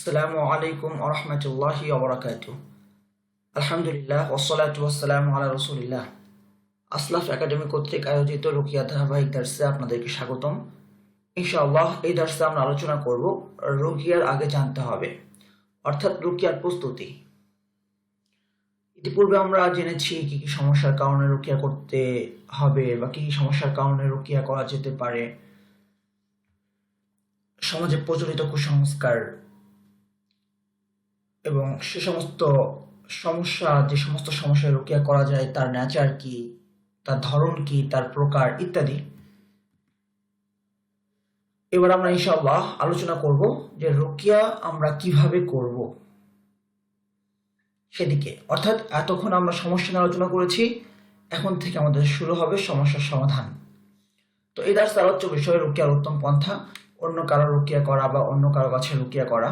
আসসালামু আলাইকুম ওয়া রাহমাতুল্লাহি ওয়া বারাকাতুহু। আলহামদুলিল্লাহ ওয়াসসালাতু ওয়াসসালামু আলা রাসূলিল্লাহ। আসলাফ একাডেমি কর্তৃক আয়োজিত রুকিয়া ধারাবাহিক দার্সে আপনাদেরকে স্বাগতম। ইনশাআল্লাহ এই দার্সে আমরা আলোচনা করব রুকিয়ার আগে জানতে হবে, অর্থাৎ রুকিয়ার প্রস্তুতি। ইতিপূর্বে আমরা জেনেছি কি কি সমস্যার কারণে রুকিয়া করতে হবে বা কি কি সমস্যার কারণে রুকিয়া করা যেতে পারে, সমাজে প্রচলিত কুসংস্কার এবং সে সমস্ত যে সমস্ত সমস্যায় রুকিয়া করা যায় তার নেচার কি, তার ধরন কি, তার প্রকার ইত্যাদি। এবার আমরা ইনশাআল্লাহ আলোচনা করব যে রুকিয়া আমরা কিভাবে করব সেদিকে। অর্থাৎ এতক্ষণ আমরা সমস্যা নিয়ে আলোচনা করেছি, এখন থেকে আমাদের শুরু হবে সমস্যার সমাধান। তো এই দার্সের আলোচ্য বিষয় রুকিয়ার উত্তম পন্থা, অন্য কারো রুকিয়া করা বা অন্য কারো কাছে রুকিয়া করা,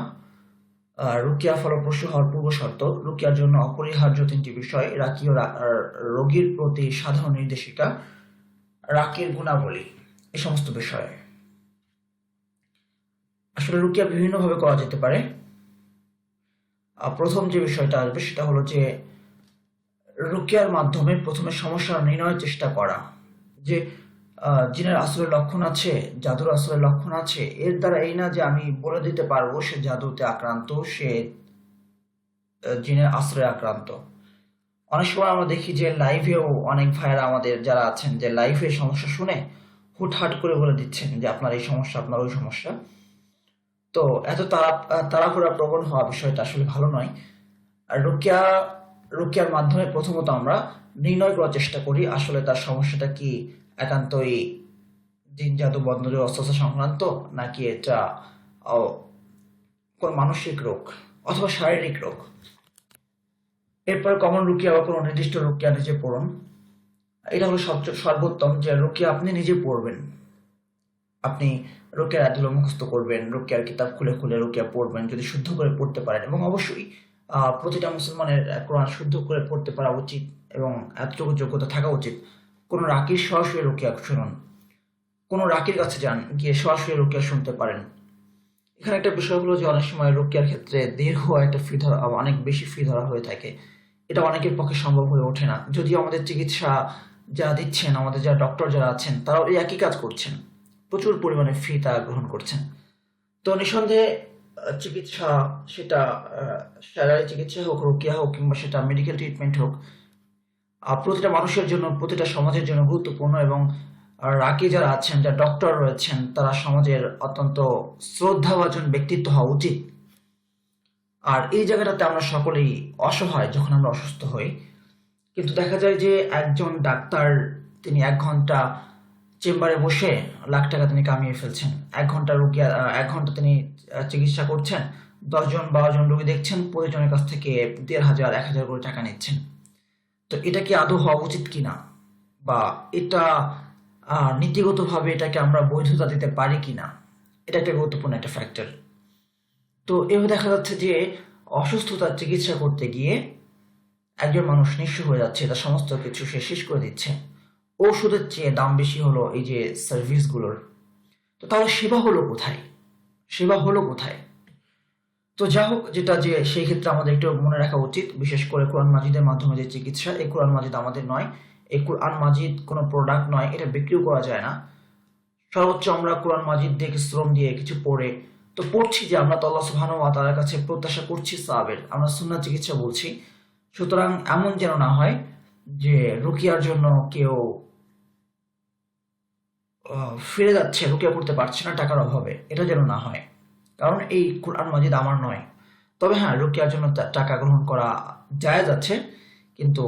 রুকিয়া ফলপ্রসূ হওয়ার পূর্ব শর্ত, রুকিয়ার জন্য অপরিহার্য তিনটি বিষয়, রাকি ও রোগীর প্রতি সাধারণ নির্দেশিকা, রাকির গুণাবলী, এই সমস্ত বিষয়। আসলে রুকিয়া বিভিন্নভাবে করা যেতে পারে। প্রথম যে বিষয়টা আসবে সেটা হলো যে রুকিয়ার মাধ্যমে প্রথমে সমস্যার নির্ণয়ের চেষ্টা করা, যে জিনের আসলের লক্ষণ আছে, জাদুর আসলের লক্ষণ আছে। এর দ্বারা এই না যে আমি বলে দিতে পারবো সে জাদুতে আক্রান্ত, সে জিনের আসরে আক্রান্ত। অনেক সময় আমরা দেখি যে লাইভেও অনেক ভাইয়েরা আমাদের যারা আছেন যে লাইভে সমস্যা শুনে হুটহাট করে বলে দিচ্ছেন যে আপনার এই সমস্যা, আপনার ওই সমস্যা। তো এত তাড়াহুড়া প্রবণ হওয়া বিষয়টা আসলে ভালো নয়। আর রুকিয়ার মাধ্যমে প্রথমত আমরা নির্ণয় করার চেষ্টা করি আসলে তার সমস্যাটা কি একান্তই জিন জাদু বদনজর অস্ত্র সংক্রান্ত, নাকি এটা কোন মানসিক রোগ অথবা শারীরিক রোগ। এরপর কমন রুকিয়া বা কোনো নির্দিষ্ট রুকিয়া নিজে পড়ুন। এটা হলো সর্বোত্তম যে রুকিয়া আপনি নিজে পড়বেন। আপনি রুকিয়ার আয়াতগুলো মুখস্থ করবেন, রুকিয়ার কিতাব খুলে খুলে রুকিয়া পড়বেন যদি শুদ্ধ করে পড়তে পারেন। এবং অবশ্যই প্রতিটা মুসলমানের কোরআন শুদ্ধ করে পড়তে পারা উচিত এবং এতটুকু যোগ্যতা থাকা উচিত। কোনো রাকির সরাসরি রুকিয়া শুনুন, কোনো রাকির কাছে যান, গিয়ে সরাসরি রুকিয়া শুনতে পারেন। এখানে একটা বিষয় হলো যে অনেক সময় রুকিয়ার ক্ষেত্রে দীর্ঘ একটা ফি ধরা, অনেক বেশি ফি ধরা হয়ে থাকে। এটা অনেকের পক্ষে সম্ভব হয়ে ওঠে না। যদিও আমাদের চিকিৎসা যা দিচ্ছেন, আমাদের যারা ডক্টর যারা আছেন তারাও এই একই কাজ করছেন, প্রচুর পরিমাণে ফি তারা গ্রহণ করছেন। তো নিঃসন্দেহে চিকিৎসা, সেটা শারীরিক চিকিৎসা হোক, রুকিয়া হোক, কিংবা সেটা মেডিকেল ট্রিটমেন্ট হোক, প্রতিটা মানুষের জন্য, প্রতিটা সমাজের জন্য গুরুত্বপূর্ণ। এবং রাকি যারা আছেন, যারা ডক্টর রয়েছেন, তারা সমাজের অত্যন্ত শ্রদ্ধাভাজন ব্যক্তিত্ব হওয়া উচিত। আর এই জায়গাটাতে আমরা সকলেই অসহায় যখন আমরা অসুস্থ হই। কিন্তু দেখা যায় যে একজন ডাক্তার তিনি 1 ঘন্টা চেম্বারে বসে লাখ টাকা তিনি কামিয়ে ফেলছেন। 1 ঘন্টা তিনি চিকিৎসা করছেন, 10 জন 12 জন রোগী দেখছেন, প্রতিজনের কাছ থেকে 1500 1000 করে টাকা নিচ্ছেন। তো এটা কি আদৌ হওয়া উচিত কিনা, বা এটা নীতিগতভাবে এটাকে আমরা বৈধতা দিতে পারি কিনা, এটা একটা গুরুত্বপূর্ণ একটা ফ্যাক্টর। তো এভাবে দেখা যাচ্ছে যে অসুস্থতার চিকিৎসা করতে গিয়ে একজন মানুষ নিঃস্ব হয়ে যাচ্ছে, তার সমস্ত কিছু সে শেষ করে দিচ্ছে। ওষুধের চেয়ে দাম বেশি হলো এই যে সার্ভিসগুলোর। তো তাহলে সেবা হলো কোথায়? তো যা হোক, যেটা যে সেই ক্ষেত্রে আমাদের একটু মনে রাখা উচিত, বিশেষ করে কোরআন মাজিদের মাধ্যমে যে চিকিৎসা, এই কোরআন মাজিদ আমাদের নয়, এই কোরআন মাজিদ কোনো প্রোডাক্ট নয়, এটা বিক্রিও করা যায় না। সর্বোচ্চ আমরা কোরআন মাজিদ দিয়ে শ্রম দিয়ে কিছু পড়ে তো পড়ছি যে আমরা তো আল্লাহ সুবহানাহু ওয়া তাআলার কাছে প্রত্যাশা করছি সাওয়াবের, আমরা সুন্নাহ চিকিৎসা বলছি। সুতরাং এমন যেন না হয় যে রুকিয়ার জন্য কেউ ফিরে যাচ্ছে, রুকিয়া করতে পারছে না টাকার অভাবে, এটা যেন না হয়। কারণ এই কোরআন মাজিদ আমার নয়। তবে হ্যাঁ, রুকিয়ার জন্য টাকা গ্রহণ করা জায়েজ আছে, কিন্তু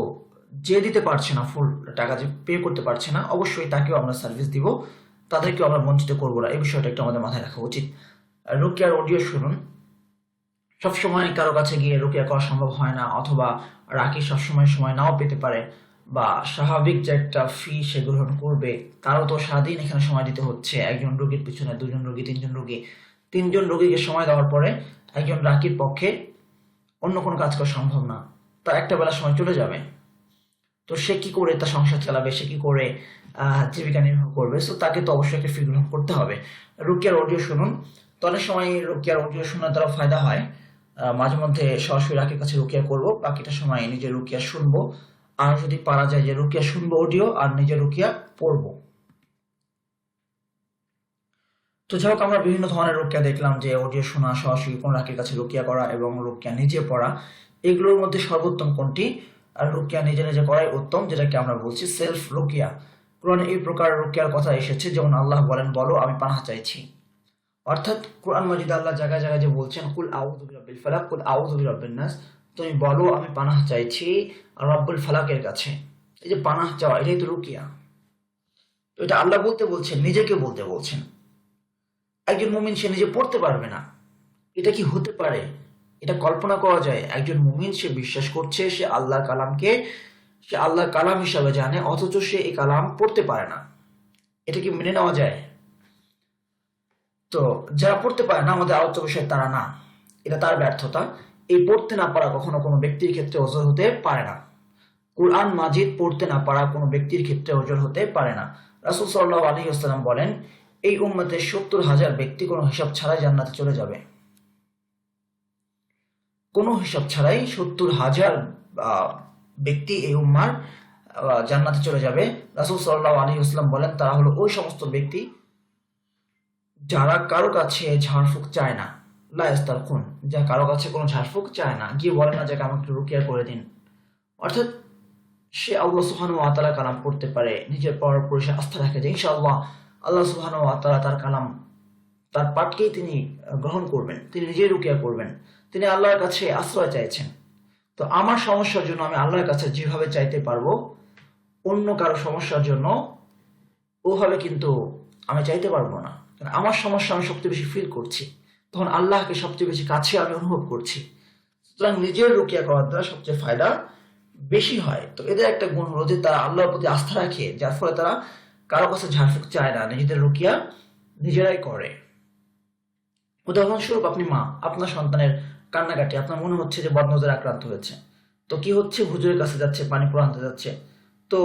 যে দিতে পারছে না, ফুল টাকা যে পে করতে পারছে না, অবশ্যই তাকেও আমরা সার্ভিস দিব, তাদেরকেও আমরা বঞ্চিত করবো না। এই বিষয়টা একটু আমাদের মাথায় রাখা উচিত। রুকিয়ার অডিও শুনুন। সবসময় কারো কাছে গিয়ে রুকিয়া করা সম্ভব হয় না, অথবা রাকি সময় নাও পেতে পারে, বা স্বাভাবিক যে একটা ফি সে গ্রহণ করবে, তারও তো সারাদিন এখানে সময় দিতে হচ্ছে। একজন রোগীর পিছনে 2 জন রোগী, 3 জন রোগী, 3 জন রোগীকে সময় দেওয়ার পরে একজন রাকির পক্ষে অন্য কোনো কাজ করা সম্ভব না, তার একটা বেলা সময় চলে যাবে। তো সে কি করে তার সংসার চালাবে, সে কি করে জীবিকা নির্বাহ করবে? সো তাকে তো অবশ্যই একটা ফি গ্রহণ করতে হবে। রুকিয়ার অডিও শুনুন, তো অনেক সময় রুকিয়ার অডিও শোনার দ্বারা ফায়দা হয়। মাঝে মধ্যে সরাসরি রাকির কাছে রুকিয়া করব, বাকিটা সময় নিজের রুকিয়া শুনবো। আর যদি পারা যায় যে রুকিয়া শুনবো অডিও আর নিজের রুকিয়া পড়বো। তো যাই হোক, আমরা বিভিন্ন ধরনের রুকিয়া দেখলাম, যে অডিও শোনা, সরাসরি কোন রাকির কাছে রুকিয়া করা এবং রুকিয়া নিজে পড়া। এগুলোর মধ্যে সর্বোত্তম কোনটি? আর রুকিয়া নিজে নিজে করাই উত্তম, যেটাকে আমরা বলছি সেলফ রুকিয়া। কোরআনে এই প্রকার রুকিয়ার কথা এসেছে, যেমন আল্লাহ বলেন, বলো আমি পানাহ চাইছি। অর্থাৎ কোরআন মাজিদে আল্লাহ জায়গায় জায়গায় যে বলছেন, কুল আউযু বিরাব্বিল ফালাক, কুল আউযু বিরাব্বিন নাস, তুমি বলো আমি পানাহ চাইছি রব্বুল ফালাকের কাছে। এই যে পানাহ চাওয়া, এটাই তো রুকিয়া। তো এটা আল্লাহ বলতে বলছেন, নিজেকে বলতে বলছেন। একজন মুমিন সে নিজে পড়তে পারবে না, এটা কি হতে পারে? এটা কল্পনা করা যায়? একজন মুমিন সে বিশ্বাস করছে, সে আল্লাহর কালামকে সে আল্লাহর কালাম হিসাবে জানে, অথচ সে এই কালাম পড়তে পারে না। এটা কি মেনে নেওয়া যায়? তো যারা পড়তে পারে না, আমাদের আলোচ্য বিষয় তারা না, এটা তার ব্যর্থতা। এই পড়তে না পারা কখনো কোনো ব্যক্তির ক্ষেত্রে ওজর হতে পারে না। কুরআন মাজিদ পড়তে না পারা কোনো ব্যক্তির ক্ষেত্রে ওজর হতে পারে না। রাসূল সাল্লাল্লাহু আলাইহি ওয়াসাল্লাম বলেন, এই উম্মতের 70,000 ব্যক্তি কোনো হিসাব ছাড়াই জান্নাতে চলে যাবে। কোনো হিসাব ছাড়াই 70,000 ব্যক্তি এই উম্মার জান্নাতে চলে যাবে। রাসূল সাল্লাল্লাহু আলাইহি ওয়াসাল্লাম বলেন, তারা হলো ওই সমস্ত ব্যক্তি যারা কারো কাছে ঝাড়ফুঁক চায় না, লা ইস্তারকুন, যা কারো কাছে কোনো ঝাড়ফুঁক চায় না, গিয়ে বলে না যে আমাকে একটু রুকিয়া করে দিন। অর্থাৎ সে আল্লাহ সুবহানাহু ওয়া তাআলা কালাম পড়তে পারে, নিজের পড়ার উপর সে আস্থা রাখে যে ইনশাআল্লাহ আল্লাহ সুবহানাহু ওয়া তাআলা তার কালাম, তার পাঠকেই তিনি গ্রহণ করবেন, তিনি নিজেই রুকিয়া করবেন। তিনি আল্লাহর কাছে আশ্রয় চাইছেন। তো আমার সমস্যার জন্য আমি আল্লাহর কাছে যেভাবে চাইতে পারবো, অন্য কারো সমস্যার জন্য ওভাবে কিন্তু আমি চাইতে পারবো না। কারণ আমার সমস্যা আমি সবচেয়ে বেশি ফিল করছি, তখন আল্লাহকে সবচেয়ে বেশি কাছে আমি অনুভব করছি। সুতরাং নিজের রুকিয়া করার দ্বারা সবচেয়ে ফায়দা বেশি হয়। তো এদের একটা গুণ হলো যে তারা আল্লাহর প্রতি আস্থা রাখে, যার ফলে তারা কারো কাছে ঝাড়ফুঁক চায় না, নিজেদের রুকিয়া নিজেরাই করে। উদাহরণস্বরূপ, আপনি মা, আপনার সন্তানের কান্নাকাটি, আপনার মনে হচ্ছে যে বদনজর আক্রান্ত হয়েছে। তো কি হচ্ছে, হুজুরের কাছে যাচ্ছে, পানি পড়া আনতে যাচ্ছে। তো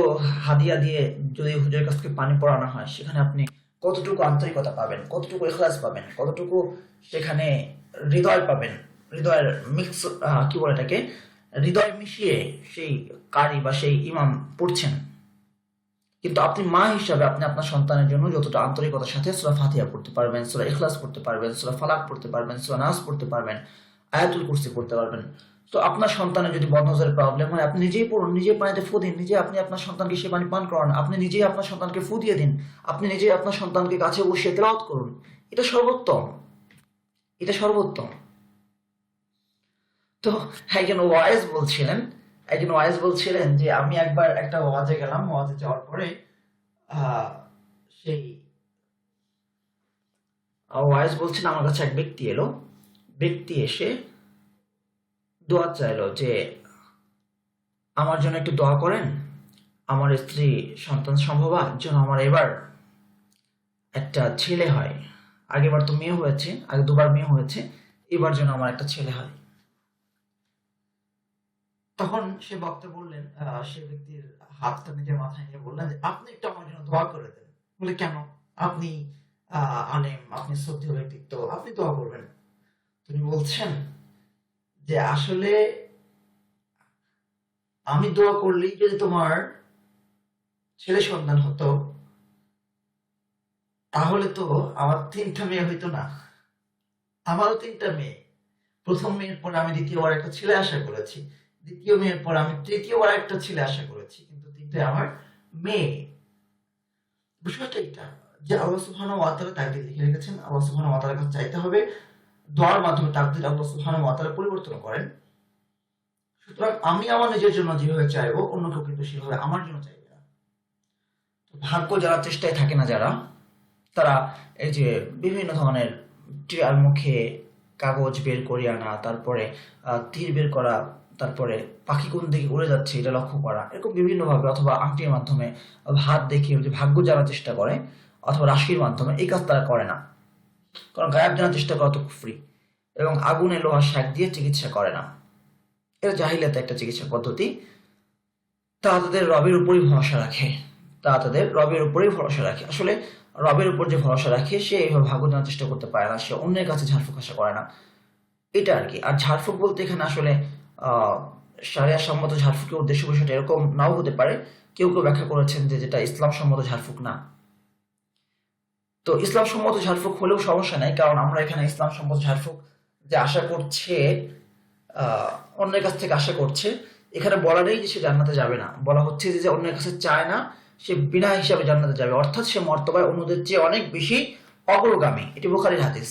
হাদিয়া দিয়ে যদি হুজুরের কাছ থেকে পানি পড়ানো হয়, সেখানে আপনি কতটুকু আন্তরিকতা পাবেন, কতটুকু ইখলাস পাবেন, কতটুকু সেখানে হৃদয় পাবেন, হৃদয়ের মিক্স, কি বলে এটাকে, হৃদয় মিশিয়ে সেই কারি বা সেই ইমাম পড়ছেন। কিন্তু আপনি মা হিসাবে আপনি আপনার সন্তানের জন্য যতটা আন্তরিকতার সাথে সূরা ফাতিহা পড়তে পারবেন, সূরা ইখলাস পড়তে পারবেন, সূরা ফালাক পড়তে পারবেন, সূরা নাস পড়তে পারবেন, আয়াতুল কুরসি পড়তে পারবেন। তো আপনার সন্তানের যদি বদনজরের প্রবলেম হয়, আপনি নিজেই পড়ুন, নিজেই পানিতে ফু দিন, নিজে আপনি আপনার সন্তানকে সে পানি পান করান, আপনি নিজেই আপনার সন্তানকে ফু দিয়ে দিন, আপনি নিজেই আপনার সন্তানকে কাছে বসিয়ে তেলাওয়াত করুন। এটা সর্বোত্তম, এটা সর্বোত্তম। তো একজন ওয়াইজ বলছিলেন যে আমি একবার একটা ওয়াজে গেলাম, ওয়াজে যাওয়ার পরে সেই ওয়াইজ বলছেন, আমার কাছে এক ব্যক্তি এলো, ব্যক্তি এসে দোয়া চাইলো যে আমার জন্য একটু দোয়া করেন, আমার স্ত্রী সন্তান সম্ভবা যেন আমার এবার একটা ছেলে হয়। আগেবার তো মেয়ে হয়েছে, আগে দুবার মেয়ে হয়েছে, এবার যেন আমার একটা ছেলে হয়। তখন সে বক্তা বললেন, সে ব্যক্তির হাতটা নিজের মাথায় নিয়ে বললেন যে আপনি একটু আমার জন্য দোয়া করে দেন। বলে কেন? আপনি আলেম, আপনি শ্রদ্ধেয় ব্যক্তিত্ব, আপনি দোয়া করবেন। তিনি বলছেন যে আসলে আমি দোয়া করলেই যদি তোমার ছেলে সন্তান হতো, তাহলে তো আমার 3টা মেয়ে হইতো না। আমারও 3টা মেয়ে। প্রথম মেয়ের পর আমি দ্বিতীয়বার একটা ছেলে আশা করেছি, দ্বিতীয় মেয়ের পর আমি তৃতীয়বার একটা ছেলে আশা করেছি, কিন্তু 3টাই আমার মেয়ে। বিষয়টা এটা যে আল্লাহ সুবহানাহু ওয়া তাআলা তাকদীর লিখে রেখেছেন, আল্লাহ সুবহানাহু ওয়া তাআলার কাছে চাইতে হবে। দোয়ার মাধ্যমে তাকদীর আল্লাহ সুবহানাহু ওয়া তাআলা পরিবর্তন করেন। সুতরাং আমি আমার নিজের জন্য যেভাবে চাইবো, অন্য কেউ কিন্তু সেভাবে আমার জন্য চাইবে না। ভাগ্য যারা চেষ্টায় থাকে না, যারা, তারা এই যে বিভিন্ন ধরনের টিয়ার মুখে কাগজ বের করে আনা, তারপরে তীর বের করা, তারপরে পাখি কোন দিকে উড়ে যাচ্ছে এটা লক্ষ্য করা, এরকম বিভিন্নভাবে, অথবা আংটির মাধ্যমে, হাত দেখিয়ে যে ভাগ্য জানার চেষ্টা করে, অথবা রাশির মাধ্যমে, এই কাজ তারা করে না। কারণ গায়েব জানার চেষ্টা করা তো কুফরি, এবং আগুনে লোহার শাক দিয়ে চিকিৎসা করে না, এটা জাহিলিয়াতের একটা চিকিৎসা পদ্ধতি। তারা তাদের রবের উপরই ভরসা রাখে, আসলে রবের উপর যে ভরসা রাখে সে এইভাবে ভাগ্য জানার চেষ্টা করতে পারে না, সে অন্যের কাছে ঝাড়ফুঁক আশা করে না, এটা আর কি। আর ঝাড়ফুঁক বলতে এখানে আসলে শারিয়া সম্মত ঝাড়ফুঁকের উদ্দেশ্য বিষয়টা এরকম নাও হতে পারে। কেউ কেউ ব্যাখ্যা করেছেন যে যেটা ইসলাম সম্মত ঝাড়ফুঁক না। তো ইসলাম সম্মত ঝাড়ফুঁক হলেও সমস্যা নাই, কারণ আমরা এখানে ইসলাম সম্মত ঝাড়ফুঁক যে আশা করছে, অন্যের কাছ থেকে আশা করছে, এখানে বলা নেই যে সে জান্নাতে যাবে না, বলা হচ্ছে যে অন্যের কাছে চায় না, সে বিনা হিসাবে জান্নাতে যাবে, অর্থাৎ সে মর্তবায় অন্যদের চেয়ে অনেক বেশি অগ্রগামী। এটি বুখারীর হাদিস।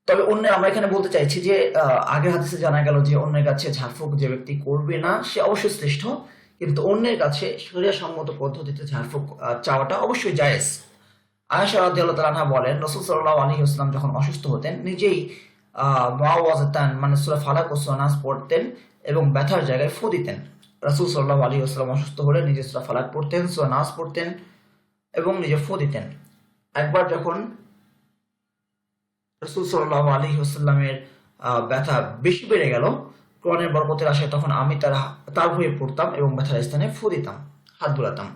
তবে অন্য আমরা এখানে বলতে চাইছি যে আগের হাদিসে জানা গেল যে অন্যের কাছে ঝাড়ফুঁক যে ব্যক্তি করবে না সে অবশ্যই শ্রেষ্ঠ, কিন্তু অন্যের কাছে শরিয়া সম্মত পদ্ধতিতে ঝাড়ফুঁক চাওয়াটা অবশ্যই জায়েজ। আয়েশা রাদিয়াল্লাহু তাআলা আনহা বলেন, রাসূল সাল্লাল্লাহু আলাইহি ওয়াসাল্লাম যখন অসুস্থ হতেন নিজেই মুআওয়াযাতান মানে সূরা ফালাক ও সূরা নাস পড়তেন এবং ব্যথার জায়গায় ফু দিতেন। রাসূল সাল্লাল্লাহু আলাইহি ওয়াসাল্লাম অসুস্থ হলে নিজে সূরা ফালাক পড়তেন, সূরা নাস পড়তেন এবং নিজে ফু দিতেন। একবার যখন রাসূল সাল্লাল্লাহু আলাইহি ওয়াসাল্লামের ব্যথা বেশি বেড়ে গেল কোরআনের বরকতের আশায়, তখন আমি তার হয়ে পড়তাম এবং ব্যথার স্থানে ফু দিতাম, হাত বুলাতাম।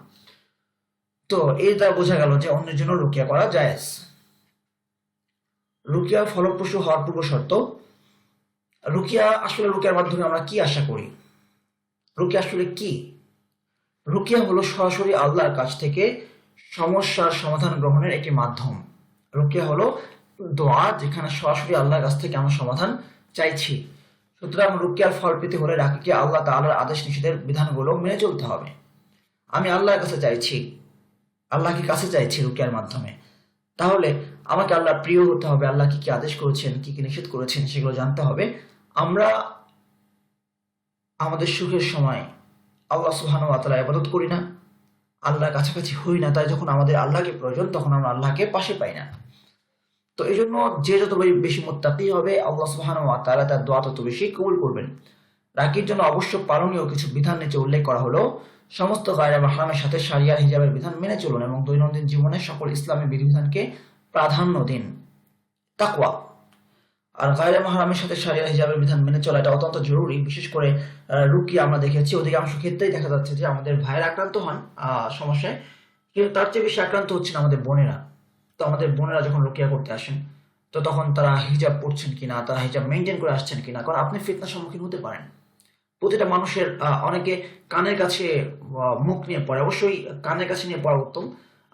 তো এই দ্বারা বোঝা গেল যে অন্যের জন্য রুকিয়া করা জায়েজ। রুকিয়া ফলপ্রসূ হওয়ার পূর্ব শর্ত। রুকিয়ার মাধ্যমে আমরা কি আশা করি? রুকিয়া আসলে কি? রুকিয়া হলো সরাসরি আল্লাহর কাছ থেকে সমস্যার সমাধান গ্রহণের একটি মাধ্যম। রুকিয়া হলো দোয়া যেখানে সরাসরি আল্লাহর কাছ থেকে আমরা সমাধান চাইছি। সুতরাং রুকিয়ার ফল পেতে হলে রাকিকে আল্লাহ তাআলার আদেশ নিষেধের বিধানগুলো মেনে চলতে হবে। আমি আল্লাহর কাছে চাইছি, আল্লাহকে কাছে চাইছি রুকিয়ার মাধ্যমে, তাহলে আমাকে আল্লাহর প্রিয় হতে হবে, আল্লাহ কি কি আদেশ করেছেন, কি কি নিষেধ করেছেন সেগুলো জানতে হবে। আমরা আমাদের সুখের সময় আল্লাহ সুবহানাহু ওয়া তাআলা ইবাদত করি না, আল্লাহর কাছাকাছি হই না, তাই যখন আমাদের আল্লাহকে প্রয়োজন তখন আমরা আল্লাহকে পাশে পাই না। তো এই জন্য যে যত বেশি মুত্তাকি হবে আল্লাহ সুবহানাহু ওয়া তাআলা তার দোয়া তত বেশি কবুল করবেন। রাকির জন্য অবশ্য পালনীয় কিছু বিধান নিচে উল্লেখ করা হলো। সমস্ত গায়রে মাহরামের সাথে শারিয়ার হিজাবের বিধান মেনে চলুন এবং দৈনন্দিন জীবনে সকল ইসলামী বিধিবিধানকে প্রাধান্য দিন। তাকওয়া। আর গায়রে মাহরামের সাথে শারিয়ার হিজাবের বিধান মেনে চলা এটা অত্যন্ত জরুরি। বিশেষ করে রুকিয়া আমরা দেখেছি অধিকাংশ ক্ষেত্রেই দেখা যাচ্ছে যে আমাদের ভাইয়েরা আক্রান্ত হন সমস্যায়, কিন্তু তার চেয়ে বেশি আক্রান্ত হচ্ছেন আমাদের বোনেরা। তো আমাদের বোনেরা যখন রুকিয়া করতে আসেন তো তখন তারা হিজাব পড়ছেন কিনা, তারা হিজাব মেনটেন করে আসছেন কিনা, কারণ আপনি ফিতনার সম্মুখীন হতে পারেন। প্রতিটা মানুষের অনেকে কানের কাছে মুখ নিয়ে পড়ে, অবশ্যই কানের কাছে নিয়ে পড়া উত্তম।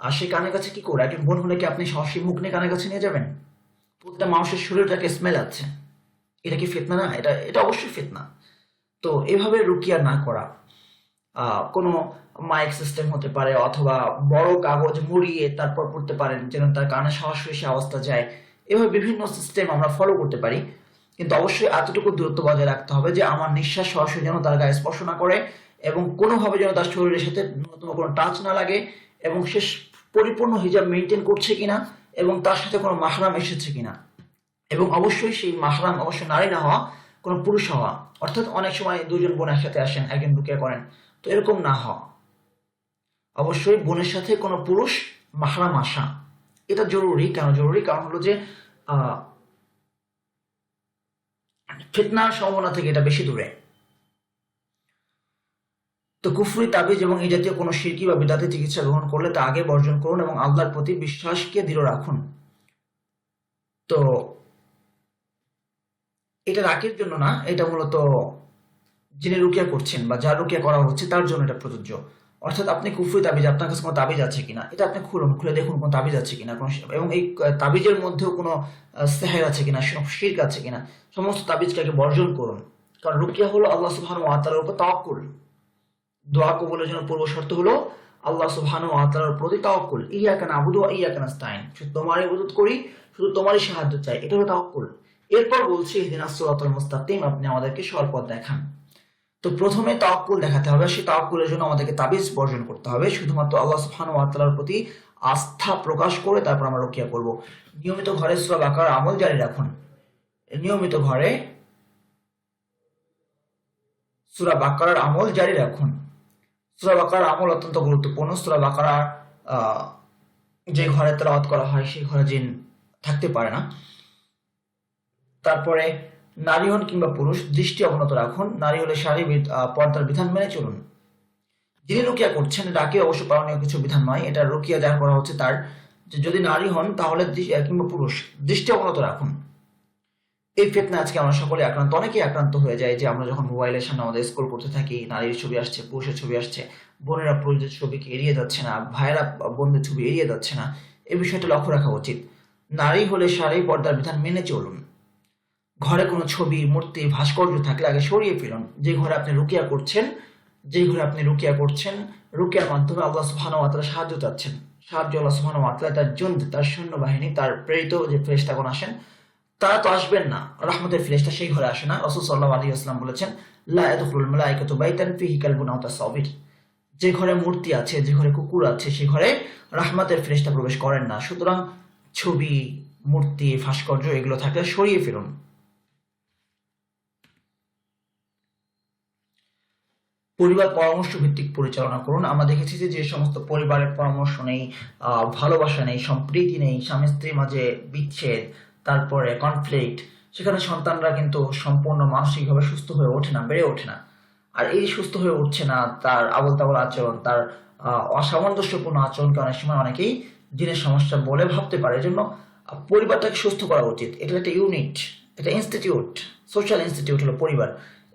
আর সেই কানের কাছে কি করে একজন বোন হলে কি আপনি সরাসরি মুখ নিয়ে কানের কাছে নিয়ে যাবেন? প্রতিটা মানুষের শরীরটাকে স্মেল আছে, এটা কি ফিতনা না? এটা অবশ্যই ফিতনা। তো এভাবে রুকিয়া না করা, কোনো মাইক সিস্টেম হতে পারে অথবা বড় কাগজ মুড়িয়ে তারপর পড়তে পারেন যেন তার কানে সরাসরি সে আওয়াজটা যায়, এভাবে বিভিন্ন সিস্টেম আমরা ফলো করতে পারি। কিন্তু অবশ্যই এতটুকু দূরত্ব বজায় রাখতে হবে যে আমার নিঃশ্বাস সরাসরি যেন তার গায়ে স্পর্শ না করে এবং কোনোভাবে যেন তার শরীরের সাথে ন্যূনতম কোনো টাচ না লাগে, এবং সে পরিপূর্ণ হিজাব মেনটেন করছে কিনা এবং তার সাথে কোনো মাহরাম এসেছে কিনা, এবং অবশ্যই সেই মাহরাম অবশ্যই নারী না হওয়া, কোনো পুরুষ হওয়া। অর্থাৎ অনেক সময় দুজন বোন একসাথে আসেন, একজন রুকিয়া করেন, তো এরকম না হওয়া। অবশ্যই বোনের সাথে কোনো পুরুষ মাহরাম আসা, এটা জরুরি। কেন জরুরি? কারণ হলো যে ফিতনার সম্ভাবনা থেকে এটা বেশি দূরে। তো কুফরি, তাবিজ এবং এই জাতীয় কোনো শিরকি বা বিদাতি চিকিৎসা গ্রহণ করলে তা আগে বর্জন করুন এবং আল্লাহর প্রতি বিশ্বাসকে দৃঢ় রাখুন। তো এটা রাকির জন্য না, এটা মূলত যিনি রুকিয়া করছেন বা যার রুকিয়া করা হচ্ছে তার জন্য এটা প্রযোজ্য। অর্থাৎ আপনি কুফরি তাবিজ, আপনার কাছে কোনো তাবিজ আছে কিনা এটা আপনি খুলে দেখুন কোনো তাবিজ আছে কিনা, এবং এই তাবিজের মধ্যেও কোনো সেহের আছে কিনা, শিরক আছে কিনা, সমস্ত তাবিজকে আগে বর্জন করুন। কারণ রুকিয়া হলো আল্লাহ সুবহানাহু ওয়া তাআলার উপর তাওয়াক্কুল। দোয়া কবুলের জন্য পূর্ব শর্ত হলো আল্লাহ সুবহানাহু ওয়া তাআলার প্রতি তাওয়াক্কুল। ইয়্যাকা না'বুদু ওয়া ইয়্যাকা নাস্তাঈন, শুধু তোমারই ইবাদত করি, শুধু তোমারই সাহায্য চাই, এটা হলো তাওয়াক্কুল। এরপর বলছি ইহদিনাস সিরাতাল মুস্তাকিম, আপনি আমাদেরকে সরল পথ দেখান। তো প্রথমে তাওয়াক্কুল দেখাতে হবে, সেই তাওয়াক্কুলের জন্য আমাদেরকে তাবিজ বর্জন করতে হবে। শুধুমাত্র আল্লাহ সুবহানাহু ওয়া তাআলার প্রতি আস্থা প্রকাশ করে তারপর আমরা রুকিয়া করব। নিয়মিত ঘরে সূরা বাকারার আমল জারি রাখুন। নিয়মিত ঘরে সূরা বাকারার আমল জারি রাখুন। সূরা বাকারার আমল অত্যন্ত গুরুত্বপূর্ণ। সূরা বাকারা যে ঘরে তেলাওয়াত করা হয় সেই ঘরে জিন থাকতে পারে না। তারপরে নারী হন কিংবা পুরুষ দৃষ্টি অবনত রাখুন। নারী হলে শাড়ি পর্দার বিধান মেনে চলুন। যিনি রুকিয়া করছেন, ডাকে অবশ্য পালনীয় কিছু বিধান নয়, এটা রুকিয়া যার করা হচ্ছে তার, যে যদি নারী হন তাহলে কিংবা পুরুষ, দৃষ্টি অবনত রাখুন। এই ফিতনা আজকে আমরা সকলে আক্রান্ত, অনেকেই আক্রান্ত হয়ে যায় যে আমরা যখন মোবাইলের সামনে আমাদের স্ক্রল করতে থাকি, নারীর ছবি আসছে, পুরুষের ছবি আসছে, বোনেরা পুরুষদের ছবিকে এড়িয়ে যাচ্ছে না, ভাইয়েরা বোনদের ছবি এড়িয়ে যাচ্ছে না। এই বিষয়টা লক্ষ্য রাখা উচিত। নারী হলে শাড়ি পর্দার বিধান মেনে চলুন। ঘরে কোনো ছবি, মূর্তি, ভাস্কর্য থাকলে আগে সরিয়ে ফেলুন। যে ঘরে আপনি রুকিয়া করছেন, রুকিয়ার মাধ্যমে আল্লাহ সুবহানাহু ওয়া তাআলা সাহায্য চাচ্ছেন, সাহায্য আল্লাহ সুবহানাহু ওয়া তাআলা, তার জন্য তার সৈন্যবাহিনী, তার প্রেরিত যে ফেরেশতাগণ আসেন, তারা তো আসবেন না, রহমতের ফেরেশতা সেই ঘরে আসে না। রাসূল সাল্লাল্লাহু আলাইহি ওয়াসাল্লাম বলেছেন, লা ইয়াদখুলুল মালাইকাতু বাইতান ফিহি কালবুন আও তাসাবির। যে ঘরে মূর্তি আছে, যে ঘরে কুকুর আছে, সেই ঘরে রহমতের ফেরেশতা প্রবেশ করেন না। সুতরাং ছবি, মূর্তি, ভাস্কর্য এগুলো থাকলে সরিয়ে ফেলুন। পরিবার পরামর্শ ভিত্তিক পরিচালনা করুন। আমরা দেখেছি যে যে সমস্ত পরিবারের পরামর্শ নেই, ভালোবাসা নেই, সম্প্রীতি নেই, স্বামী স্ত্রীর মাঝে বিচ্ছেদ, তারপরে কনফ্লিক্ট, সেখানে সন্তানরা কিন্তু সম্পূর্ণ মানসিকভাবে সুস্থ হয়ে ওঠে না, বেড়ে ওঠে না। আর এই সুস্থ হয়ে উঠছে না, তার আবল তাবল আচরণ, তার অসামঞ্জস্যপূর্ণ আচরণকে অনেক সময় অনেকেই জিনের সমস্যা বলে ভাবতে পারে। এজন্য পরিবারটাকে সুস্থ করা উচিত। এটা একটা ইউনিট, এটা ইনস্টিটিউট, সোশ্যাল ইনস্টিটিউট হলো পরিবার।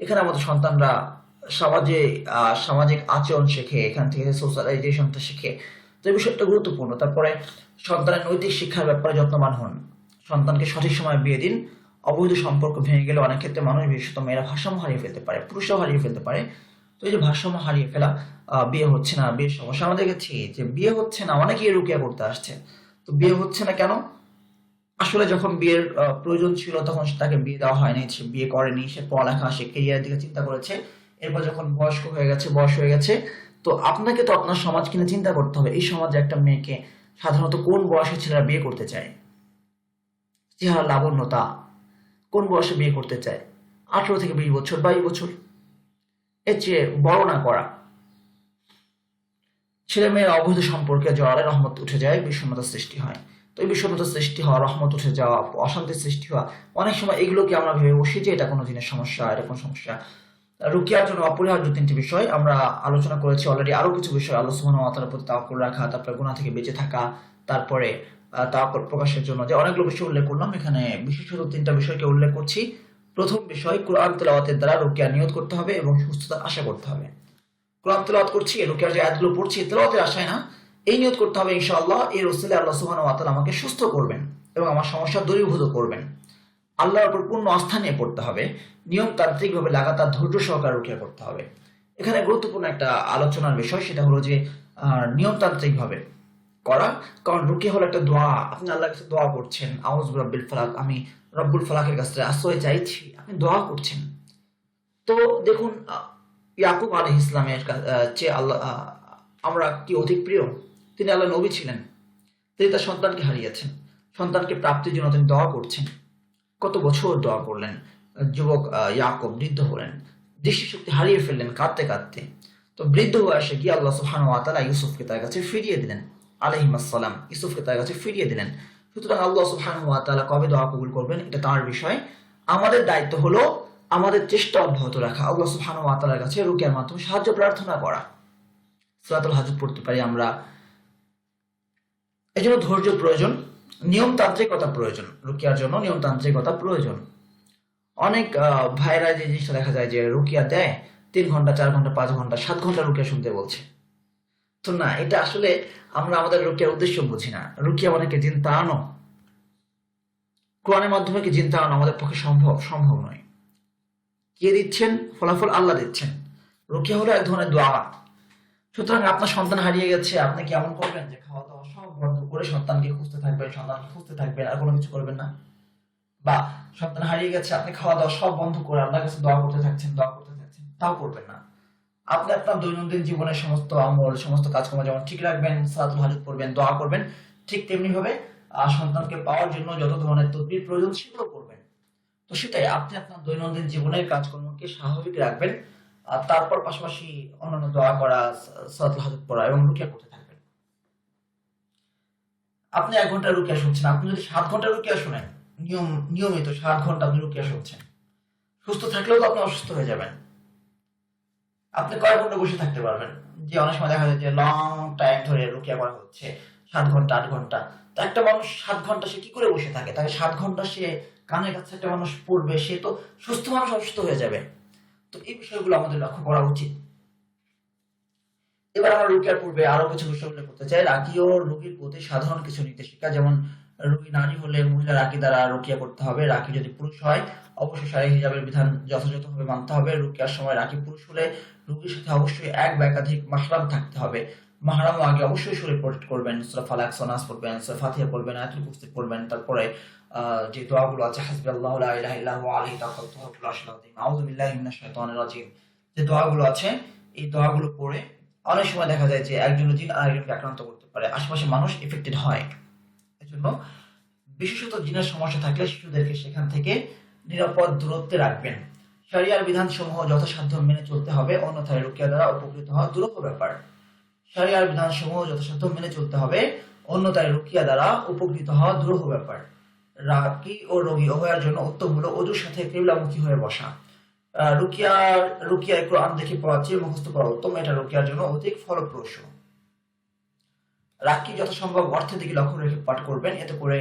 এখানে আমাদের সন্তানরা সমাজে সামাজিক আচরণ শেখে, এখান থেকে সোশ্যালাইজেশনটা শেখে। তো এই বিষয়টা গুরুত্বপূর্ণ। তারপরে সন্তানের নৈতিক শিক্ষার ব্যাপারে যত্নবান হন। সন্তানকে সঠিক সময় বিয়ে দিন। অবৈধ সম্পর্ক ভেঙে গেলে অনেক ক্ষেত্রে মানুষ, বিশেষত মেয়েরা, ভারসাম্য হারিয়ে ফেলতে পারে, পুরুষরাও হারিয়ে ফেলতে পারে। তো এই যে ভারসাম্য হারিয়ে ফেলা, বিয়ে হচ্ছে না, বিয়ের সমস্যা, আমরা দেখেছি যে বিয়ে হচ্ছে না, অনেকেই রুকিয়া করতে আসছে। তো বিয়ে হচ্ছে না কেন? আসলে যখন বিয়ের প্রয়োজন ছিল তখন তাকে বিয়ে দেওয়া হয়নি, সে বিয়ে করেনি, সে পড়ালেখা, সে কেরিয়ার দিকে চিন্তা করেছে। এরপর যখন বয়স্ক হয়ে গেছে, বয়স হয়ে গেছে, তো আপনাকে তো আপনার সমাজ কিনে চিন্তা করতে হবে। এই সমাজে একটা মেয়েকে সাধারণত কোন বয়সে ছেলেরা বিয়ে করতে চায়? চেহারা, লাবণ্যতা, কোন বয়সে বিয়ে করতে চায়? 18 থেকে 20 বছর, 22 বছর, এর চেয়ে বড় না করা। ছেলে মেয়ের অবৈধ সম্পর্কে জড়ালে রহমত উঠে যায়, বিষণ্ণতার সৃষ্টি হয়। তো এই বিষণ্ণতার সৃষ্টি হওয়া, রহমত উঠে যাওয়া, অশান্তির সৃষ্টি হওয়া, অনেক সময় এগুলোকে আমরা ভেবে বসি যে এটা কোনো জিনের সমস্যা, এটা কোনো সমস্যা। রুকিয়ার জন্য অপরিহার্য 3টি বিষয় আমরা আলোচনা করেছি অলরেডি। আরো কিছু বিষয়, আল্লাহ সুবহানাহু ওয়া তাআলার প্রতি তাওয়াক্কুল রাখা, তারপরে গুনাহ থেকে বেঁচে থাকা, তারপরে তাওয়াক্কুল প্রকাশের জন্য যে অনেকগুলো বিষয় উল্লেখ করলাম, এখানে বিশেষত 3টা বিষয়কে উল্লেখ করছি। প্রথম বিষয়, কোরআন তেলাওয়াতের দ্বারা রুকিয়া নিয়ত করতে হবে এবং সুস্থতার আশা করতে হবে। কোরআন তেলাওয়াত করছি, রুকিয়ার যে আয়াতগুলো পড়ছি, তেলাওয়াতের আশায় না, এই নিয়ত করতে হবে ইনশাআল্লাহ এর ওসিলে আল্লাহ সুবহানাহু ওয়া তাআলা আমাকে সুস্থ করবেন এবং আমার সমস্যা দূরীভূত করবেন। আল্লাহর উপর পূর্ণ আস্থা নিয়ে পড়তে হবে। নিয়মতান্ত্রিকভাবে লাগাতার ধৈর্য সহকারে রুকিয়া করতে হবে। এখানে গুরুত্বপূর্ণ একটা আলোচনার বিষয়, সেটা হলো যে নিয়মতান্ত্রিকভাবে করা। কারণ রুকিয়া হলো একটা দোয়া, আপনি আল্লাহর কাছে দোয়া করছেন, আউযু বিরাব্বিল ফালাক, আমি রব্বুল ফালাকের কাছে আশ্রয় চাইছি, আপনি দোয়া করছেন। তো দেখুন, ইয়াকুব আলাইহিস ইসলামের চেয়ে আল্লাহ আমরা কি অধিক প্রিয়? তিনি আল্লাহ নবী ছিলেন, তিনি তার সন্তানকে হারিয়েছেন, সন্তানকে প্রাপ্তির জন্য তিনি দোয়া করছেন। কত বছর দোয়া করলেন। যুবক ইয়াকুব বৃদ্ধ হলেন, দৃষ্টিশক্তি হারিয়ে ফেললেন কাঁদতে কাঁদতে। তো বৃদ্ধ বয়সে গিয়ে আল্লাহ সুবহানাহু ওয়া তাআলা ইউসুফকে তার কাছে ফিরিয়ে দিলেন, আলাইহিস সালাম ইউসুফকে তার কাছে ফিরিয়ে দিলেন। সুতরাং আল্লাহ সুবহানাহু ওয়া তাআলা কবে দোয়া কবুল করবেন এটা তার বিষয়। আমাদের দায়িত্ব হলো আমাদের চেষ্টা অব্যাহত রাখা, আল্লাহ সুবহানাহু ওয়া তাআলার কাছে রুকিয়ার মাধ্যমে সাহায্য প্রার্থনা করা, সূরাতুল হাজব পড়তে পারি আমরা। এই জন্য ধৈর্য প্রয়োজন, নিয়মতান্ত্রিকতা প্রয়োজন, রুকিয়ার জন্য নিয়মতান্ত্রিকতা প্রয়োজন। অনেক ভাইরা যে জিনিসটা দেখা যায় যে রুকিয়া দেয়, 3 ঘন্টা, 4 ঘন্টা, 5 ঘন্টা, 7 ঘন্টা রুকিয়া শুনতে বলছে। তো না, এটা আসলে আমরা আমাদের রুকিয়ার উদ্দেশ্য বুঝি না। রুকিয়া মানে কি জিন তাড়ানো? কোরআনের মাধ্যমে কি জিন তাড়ানো আমাদের পক্ষে সম্ভব নয়। কে দিচ্ছেন? ফলাফল আল্লাহ দিচ্ছেন। রুকিয়া হলো এক ধরনের দোয়া। সুতরাং আপনার সন্তান হারিয়ে গেছে, আপনি কি এমন করবেন যে খাওয়া দাওয়া সব বন্ধ করে সন্তানকে খুঁজতে থাকবেন, আর কোনো কিছু করবেন না? বা সন্তান হারিয়ে গেছে, আপনি খাওয়া দাওয়া সব বন্ধ করে আপনার কাছে দোয়া করতে থাকছেন, তাও করবেন না। আপনি আপনার দৈনন্দিন জীবনের সমস্ত আমল, সমস্ত কাজকর্ম যেমন ঠিক রাখবেন, সালাতুল হাজত পড়বেন, দোয়া করবেন, ঠিক তেমনি ভাবে সন্তানকে পাওয়ার জন্য যত ধরনের তদবির প্রয়োজন সেগুলো করবেন। তো সেটাই, আপনি আপনার দৈনন্দিন জীবনের কাজকর্মকে স্বাভাবিক রাখবেন, আর তারপর পাশাপাশি অন্যান্য দোয়া করা, সালাতুল হাজত পড়া এবং রুকিয়া করতে থাকবেন। আপনি 1 ঘন্টা রুকিয়া শুনছেন, আপনি যদি 7 ঘন্টা রুকিয়া শুনেন, নিয়মিত 7 ঘন্টা আপনি রুকিয়া শুনছেন, সুস্থ থাকলেও তো আপনি অসুস্থ হয়ে যাবেন। আপনি কয়েক ঘন্টা বসে থাকতে পারবেন। যে অনেক সময় দেখা যায় যে লং টাইম ধরে রুকিয়া করা হচ্ছে, 7 ঘন্টা 8 ঘন্টা। তো একটা মানুষ 7 ঘন্টা সে কি করে বসে থাকে? তাকে 7 ঘন্টা সে কানের কাছে একটা মানুষ পড়বে, সে তো সুস্থ মানুষ অসুস্থ হয়ে যাবে। তো এই বিষয়গুলো আমাদের লক্ষ্য করা উচিত। এবার আমরা রুকিয়ার পূর্বে আরো কিছু বিষয় উল্লেখ করতে চাই। রাকি ও রোগীর প্রতি সাধারণ কিছু নির্দেশিকা, যেমন রোগী নারী হলে মহিলা রাকি দ্বারা রুকিয়া করতে হবে। রাকি যদি পুরুষ হয় অবশ্যই শারীরিক হিজাবের বিধান যথাযথভাবে মানতে হবে। রুকিয়ার সময় রাকি পুরুষ হলে রোগীর সাথে অবশ্যই এক বা একাধিক মাহরাম থাকতে হবে। মাহরাম আগে অবশ্যই শরীর প্রোটেক্ট করবেন, সূরা ফালাক, নাস পড়বেন, সূরা ফাতিহা পড়বেন, আয়াতুল কুরসি পড়বেন। তারপরে যে দোয়াগুলো আছে, হাসবিয়াল্লাহু লা ইলাহা ইল্লা হুয়া আলাইহি তাওয়াক্কালতু ওয়া হুয়া আল-আরশিল আযীম, আউযু বিল্লাহি মিনাশ শাইতানির রাজীম, যে দোয়াগুলো আছে এই দোয়াগুলো পড়ে অনেক সময় দেখা যায় যে একজন জিন আরেকজনকে আক্রান্ত করতে পারে, আশেপাশে মানুষ এফেক্টেড হয়। এজন্য বিশেষত জিনের সমস্যা থাকলে শিশুদেরকে সেখান থেকে নিরাপদ দূরত্বে রাখবেন। শরিয়ার বিধানসমূহ যথাসাধ্য মেনে চলতে হবে, অন্যথায় রুকিয়া দ্বারা উপকৃত হওয়া দুরূহ ব্যাপার। শরিয়ার বিধানসমূহ যথাসাধ্য মেনে চলতে হবে, অন্যথায় রুকিয়া দ্বারা উপকৃত হওয়া দুরূহ ব্যাপার। রাকি ও রোগী উভয়ের জন্য উত্তম হলো অজুর সাথে কিবলামুখী হয়ে বসা। রুকিয়া কোরআন দেখে পড়ার চেয়ে মুখস্থ করা উত্তম, এটা রুকিয়ার জন্য অধিক ফলপ্রসূ। রাকি যথাসম্ভব অর্থের দিকে লক্ষ্য রেখে পাঠ করবেন, এতে করে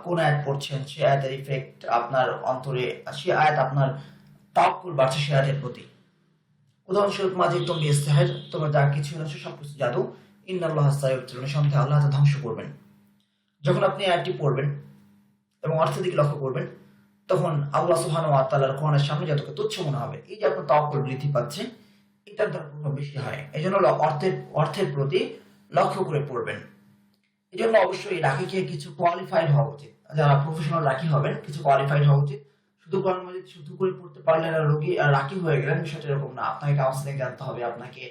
কোন আয়াত পড়ছেন সে আয়াতের ইফেক্ট আপনার অন্তরে, সে আয়াত আপনার তাওয়াক্কুল বাড়ছে সে আয়াতের প্রতি। উদাহরণস্বরূপ মাঝে তুমি ইস্তেহার, তোমরা যা কিছু এনেছো সবকিছু জাদু, ইন্নাল্লাহা সাইয়ুবতিলুন, নিঃসন্দেহে আল্লাহ তা ধ্বংস করবেন। যখন আপনি আয়াতটি পড়বেন এবং অর্থের দিকে লক্ষ্য করবেন, তখন আল্লাহ সুবহানাহু ওয়া তাআলার কোরআনের সামনে যতকে তুচ্ছ মনে হবে। এই যে আপনার তাওয়াক্কুল বৃদ্ধি পাচ্ছে, এটার দ্বারা প্রভাব বেশি হয়। এই জন্য অর্থের প্রতি লক্ষ্য করে পড়বেন। এই জন্য অবশ্যই রাকিকে কিছু কোয়ালিফাইড হওয়া উচিত। যারা প্রফেশনাল রাকি হবেন কিছু কোয়ালিফাইড হওয়া উচিত। শুধু কোরআন মাজিদ শুধু করে পড়তে পারলে না রোগী রাকি হয়ে গেলেন, বিষয়টা এরকম না। আপনাকে কাউন্সিলিং জানতে হবে, আপনাকে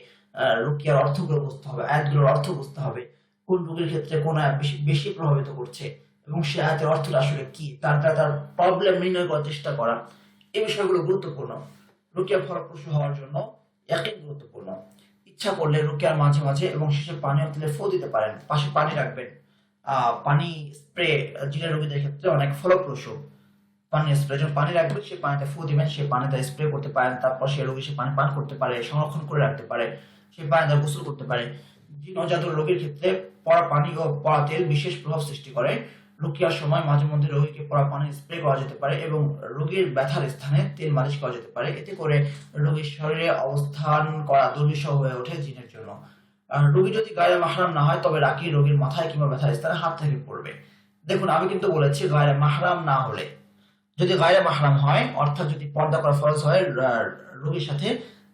রুকিয়ার অর্থগুলো বুঝতে হবে, আয়াতগুলোর অর্থ বুঝতে হবে, কোন রোগীর ক্ষেত্রে কোন আয়াত বেশি বেশি প্রভাবিত করছে এবং সে আয়াতের অর্থটা আসলে কি, তার প্রবলেম নির্ণয় করার চেষ্টা করা। এই বিষয়গুলো গুরুত্বপূর্ণ। রুকিয়া ফলপ্রসূ হওয়ার জন্য ইয়াকিন গুরুত্বপূর্ণ। ইচ্ছা করলে রুকিয়ার মাঝে মাঝে এবং শেষে পানি অন্তলে ফু দিতে পারেন, পাশে পানি রাখবেন। পানি স্প্রে জিনের রোগীদের ক্ষেত্রে অনেক ফলপ্রসূ। পানি স্প্রে, যখন পানি রাখবেন সে পানিতে ফু দিবেন, সে পানিতে স্প্রে করতে পারেন, তারপর সে রোগী সে পানি পান করতে পারে, সংরক্ষণ করে রাখতে পারে, সে পানিতে গোসল করতে পারে। জিন ও জাদুর রোগীর ক্ষেত্রে পড়া পানি ও পড়া তেল বিশেষ প্রভাব সৃষ্টি করে। রুকিয়ার সময় মাঝে মধ্যে রোগীকে পড়া পানি স্প্রে করা যেতে পারে এবং রোগীর ব্যথার স্থানে তেল মালিশ করা যেতে পারে। এতে করে রোগীর শরীরে অবস্থান করা দুর্বিষহ হয়ে ওঠে জিনের জন্য। রোগী যদি গায়ে মাহরাম না হয় তবে রাকি রোগীর মাথায় কিংবা ব্যথার স্থানে হাত থেকে পড়বে। দেখুন আমি কিন্তু বলেছি গায়ে মাহরাম না হলে। যদি গায়ে মাহরাম হয়, অর্থাৎ যদি পর্দা করা ফরজ হয় রোগীর সাথে,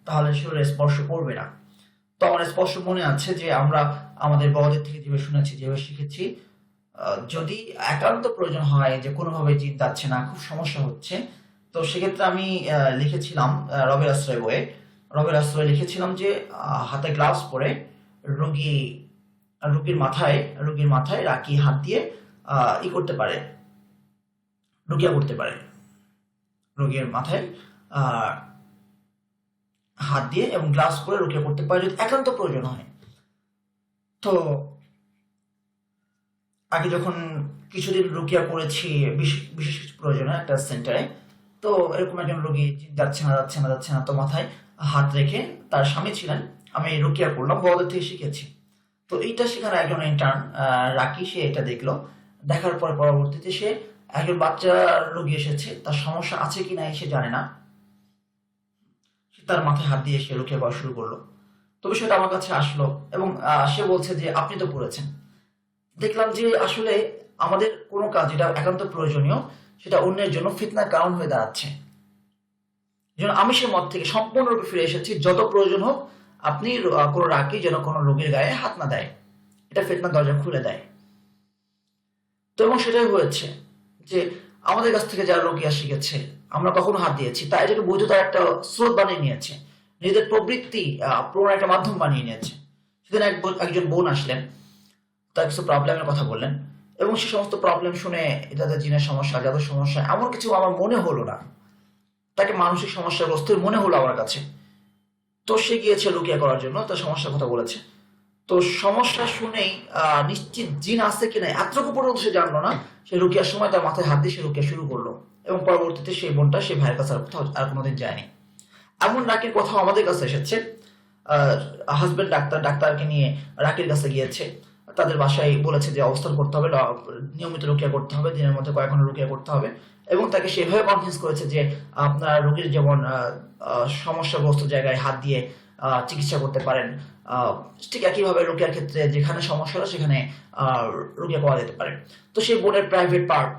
তাহলে শরীরে স্পর্শ করবে না। তো আমার স্পর্শ মনে আছে যে আমরা আমাদের বড়দের থেকে যেভাবে শুনেছি, যেভাবে শিখেছি, যদি একান্ত প্রয়োজন হয় যে কোনোভাবে জিন যাচ্ছে না, খুব সমস্যা হচ্ছে, তো সেক্ষেত্রে আমি লিখেছিলাম রবের আশ্রয়ে লিখেছিলাম যে হাতে গ্লাভস পরে রোগীর মাথায় রাকি হাত দিয়ে ই করতে পারে, রুকিয়া করতে পারে। রোগীর মাথায় হাত দিয়ে এবং গ্লাভস পরে রুকিয়া করতে পারে যদি একান্ত প্রয়োজন হয়। তো আগে যখন কিছুদিন রুকিয়া করেছি বিশেষ কিছু প্রয়োজনে একটা সেন্টারে, তো এরকম একজন রোগী যাচ্ছে না, তো মাথায় হাত রেখে, তার স্বামী ছিলেন, আমি রুকিয়া করলাম, বড়দের থেকে শিখেছি। তো এইটা সেখানে একজন ইন্টার্ন রাকি, সে এটা দেখলো, দেখার পর পরবর্তীতে সে একজন বাচ্চা রোগী এসেছে, তার সমস্যা আছে কিনা সে জানে না, সে তার মাথায় হাত দিয়ে সে রুকিয়া করা শুরু করলো। তো বিষয়টা আমার কাছে আসলো এবং সে বলছে যে আপনি তো পড়েছেন। দেখলাম যে আসলে আমাদের কোনো কাজ যেটা একান্ত প্রয়োজনীয় সেটা অন্যের জন্য ফিতনার কারণ হয়ে দাঁড়াচ্ছে। যেন আমি সে মত থেকে সম্পূর্ণরূপে ফিরে এসেছি, যত প্রয়োজন হোক আপনি কোনো রাকি যেন কোনো রোগীর গায়ে হাত না দেয়, এটা ফিতনার দরজা খুলে দেয়। তো এবং সেটাই হয়েছে যে আমাদের কাছ থেকে যারা রোগিয়া শিখেছে, আমরা কখনো হাত দিয়েছি, তাই যেটা বৈধতার একটা স্রোত বানিয়ে নিয়েছে, নিজেদের প্রবৃত্তি পুরো একটা মাধ্যম বানিয়ে নিয়েছে। সেদিন একজন বোন আসলেন, তার কিছু প্রবলেমের কথা বললেন এবং সে সমস্ত প্রবলেম শুনে যাদের জিনের সমস্যা, যাদের সমস্যা, এমন কিছু আমার মনে হলো না, তাকে মানসিক সমস্যাগ্রস্ত মনে হলো আমার কাছে। তো সে গিয়েছে রুকিয়া করার জন্য, তার সমস্যার কথা বলেছে। তো সমস্যা শুনেই নিশ্চিত জিন আছে কিনা এতটুকু পর্যন্ত সে জানলো না, সে রুকিয়ার সময় তার মাথায় হাত দিয়ে সে রুকিয়া শুরু করলো এবং পরবর্তীতে সেই বোনটা সেই ভাইয়ের কাছে আর কোথাও আর কোনোদিন যায়নি। এমন রাকির কথা আমাদের কাছে এসেছে, হাজবেন্ড ডাক্তারকে নিয়ে রাকির কাছে গিয়েছে, তাদের বাসায় বলেছে যে অবস্থান করতে হবে, নিয়মিত রুকিয়া করতে হবে, দিনের মধ্যে কয়েক ঘন্টা রুকিয়া করতে হবে, এবং তাকে সেভাবে কনভিন্স করেছে যে আপনার রোগীর যেমন সমস্যাগ্রস্ত জায়গায় হাত দিয়ে চিকিৎসা করতে পারেন, ঠিক একইভাবে রুকিয়ার ক্ষেত্রে যেখানে সমস্যা হয় সেখানে রুকিয়া করা যেতে পারে। তো সেই বোনের প্রাইভেট পার্ট,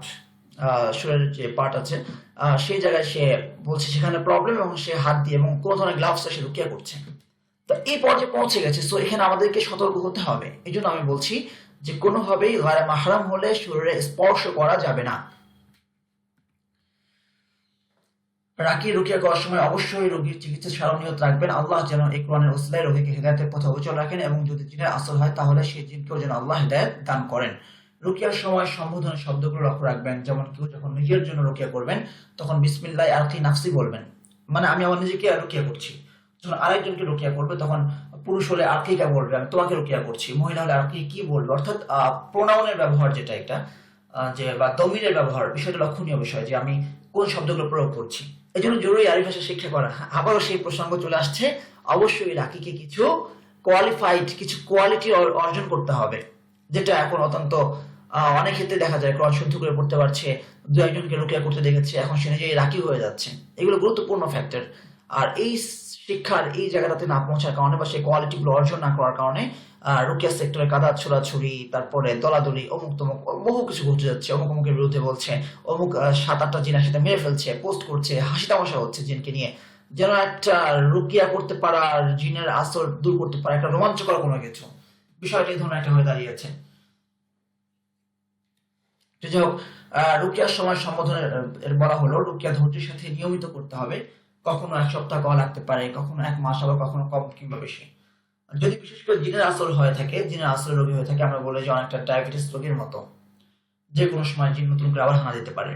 শরীরের যে পার্ট আছে সেই জায়গায় সে বলছে সেখানে প্রবলেম, এবং সে হাত দিয়ে এবং কোনো ধরনের গ্লাভস সে রুকিয়া করছে। তো এই পর্যায়ে পৌঁছে গেছে, সো এখানে আমাদেরকে সতর্ক হতে হবে। এই জন্য আমি বলছি যে কোনোভাবেই গায়রে মাহরাম হলে শরীরে স্পর্শ করা যাবে না। রাকি রুকিয়া করার সময় অবশ্যই রোগীর চিকিৎসা সারা নিয়ত রাখবেন, আল্লাহ যেন এই কোরআনের ওসিলায় রোগীকে হেদায়েতের পথে অবিচল রাখেন, এবং যদি জিনের আসর হয় তাহলে সেই জিনকেও যেন আল্লাহ হেদায়েত দান করেন। রুকিয়ার সময় সম্বোধনের শব্দগুলো লক্ষ্য রাখবেন, যেমন কেউ যখন নিজের জন্য রুকিয়া করবেন তখন বিসমিল্লাহ আরকি নাফসি বলবেন, মানে আমি আমার নিজেকে রুকিয়া করছি। যখন আরেকজনকে রুকিয়া করবে তখন পুরুষ হলে আরকিকা বলবে আমি তোমাকে রুকিয়া করছি, মহিলা হলে আরকি কি বলবে, অর্থাৎ প্রোনাউনের ব্যবহার যেটা এটা যে বা দমিরের ব্যবহার, বিষয়টা লক্ষণীয় বিষয় যে আমি কোন শব্দগুলো প্রয়োগ করছি। এই জন্য জরুরি আরবি ভাষা শিক্ষা করা। আবারও সেই প্রসঙ্গ চলে আসছে, অবশ্যই রাকিকে কিছু কোয়ালিফাইড, কিছু কোয়ালিটি অর্জন করতে হবে, যেটা এখন অত্যন্ত অনেক ক্ষেত্রে দেখা যায় কোরআন শুদ্ধ করে পড়তে পারছে, দু একজনকে রুকিয়া করতে দেখেছে, এখন সে নিজেই রাকি হয়ে যাচ্ছে। এগুলো গুরুত্বপূর্ণ ফ্যাক্টর। আর এই শিক্ষার এই জায়গাটাতে না পৌঁছার কারণে বা সেই কোয়ালিটিগুলো অর্জন না করার কারণে রুকিয়া সেক্টরে কাদা ছোড়াছুড়ি, তারপরে দলাদলি, অমুক তমুক বহু কিছু ঘটে যাচ্ছে। অমুক অমুকের বিরুদ্ধে বলছে, অমুক 7-8টা জিনের সাথে মেরে ফেলছে, পোস্ট করছে, হাসি তামাশা হচ্ছে জিনকে নিয়ে, যেন একটা রুকিয়া করতে পারা, জিনের আসর দূর করতে পারা একটা রোমাঞ্চকর কোনো কিছু। বিষয়টা এই ধরনের একটা হয়ে দাঁড়িয়েছে। যাই হোক, রুকিয়ার সময় সম্বোধনের বলা হলো রুকিয়া ধৈর্যের সাথে নিয়মিত করতে হবে। কখনো 1 সপ্তাহ করা লাগতে পারে, কখনো 1 মাস, আবার কখনো কম কিংবা বেশি। যদি বিশেষ করে জিনের আসর হয়ে থাকে, জিনের আসর রোগী হয়ে থাকে, আমরা বলি যে অনেকটা ডায়াবেটিস রোগীর মতো, যে কোনো সময় জিন নতুন করে আবার হানা দিতে পারে,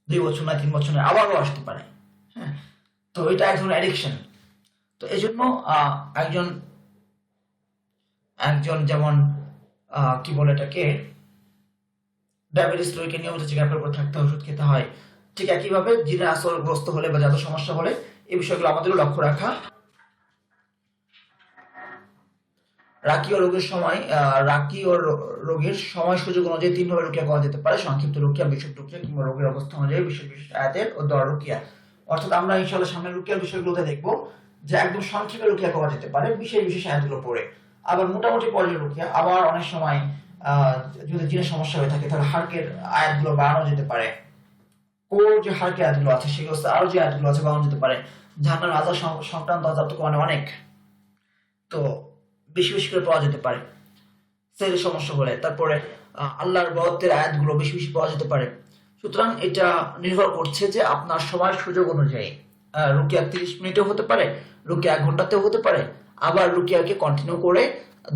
2 বছর না 3 বছর না আবারও আসতে পারে। হ্যাঁ, তো এটা এক ধরনের অ্যাডিকশন। তো এই জন্য একজন একজন যেমন কি বলে এটাকে, ডায়াবেটিস রোগীকে নিয়মিত চেক আপের উপর থাকতে হয়, ওষুধ খেতে হয়, ঠিক একইভাবে জিনের আসরগ্রস্ত হলে বা জাদু সমস্যা হলে এই বিষয়গুলো আমাদেরও লক্ষ্য রাখা। রাকি ও রোগীর সময় সুযোগ অনুযায়ী 3 ভাবে রুকিয়া করা যেতে পারে: সংক্ষিপ্ত রুকিয়া, বিশুদ্ধ রুকিয়া, কিংবা রোগীর অবস্থা অনুযায়ী বিশেষ বিশেষ আয়াতের ও দোয়া রুকিয়া। অর্থাৎ আমরা ইনশাআল্লাহ সামনের রুকিয়ার বিষয়গুলোতে দেখব যে একদম সংক্ষেপে রুকিয়া করা যেতে পারে বিশেষ বিশেষ আয়াতগুলো পড়ে। আবার মোটামুটি পর্যায়ের রুকিয়া, আবার অনেক সময় যদি জিনের সমস্যা হয়ে থাকে তাহলে হার্কের আয়াতগুলো বাড়ানো যেতে পারে, ওর যে হার্কের আয়াতগুলো আছে সেগুলো আরো যে আয়াতগুলো আছে বাড়ানো যেতে পারে। জাহান্নামের আযাব সংক্রান্ত আযাব তো মানে অনেক, তো বেশি বেশি করে পাওয়া যেতে পারে সেল সমস্যা হলে। তারপরে আল্লাহর বরাদ্দের আয়াতগুলো বেশি বেশি পাওয়া যেতে পারে। সুতরাং এটা নির্ভর করছে যে আপনার সময় সুযোগ অনুযায়ী রুকিয়া 30 মিনিটেও হতে পারে, রুকিয়া 1 ঘন্টাতেও হতে পারে, আবার রুকিয়াকে কন্টিনিউ করে